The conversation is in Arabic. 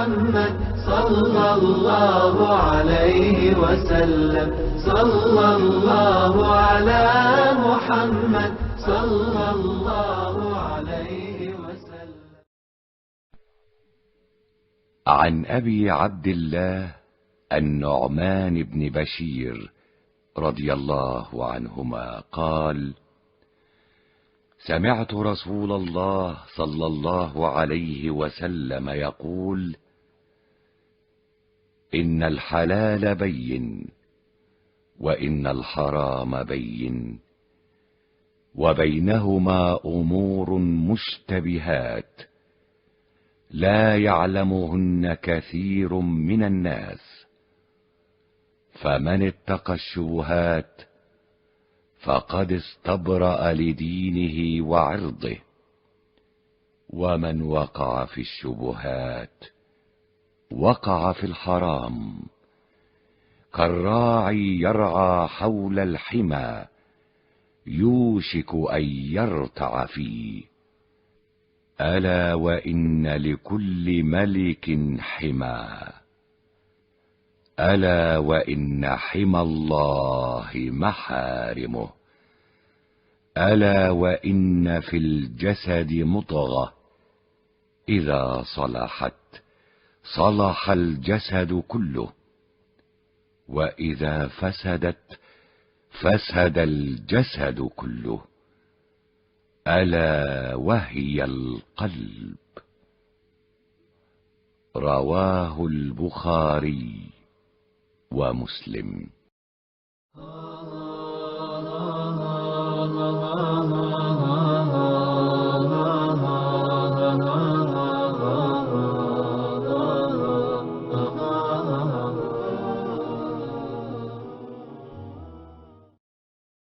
محمد صلى الله عليه وسلم. صلى الله على محمد صلى الله عليه وسلم. عن أبي عبد الله النعمان بن بشير رضي الله عنهما قال: سمعت رسول الله صلى الله عليه وسلم يقول: إن الحلال بين، وإن الحرام بين، وبينهما أمور مشتبهات لا يعلمهن كثير من الناس، فمن اتقى الشبهات فقد استبرأ لدينه وعرضه، ومن وقع في الشبهات وقع في الحرام، كالراعي يرعى حول الحمى يوشك أن يرتع فيه. ألا وإن لكل ملك حمى، ألا وإن حمى الله محارمه. ألا وإن في الجسد مضغة إذا صلحت صلح الجسد كله، وإذا فسدت فسد الجسد كله، ألا وهي القلب. رواه البخاري ومسلم.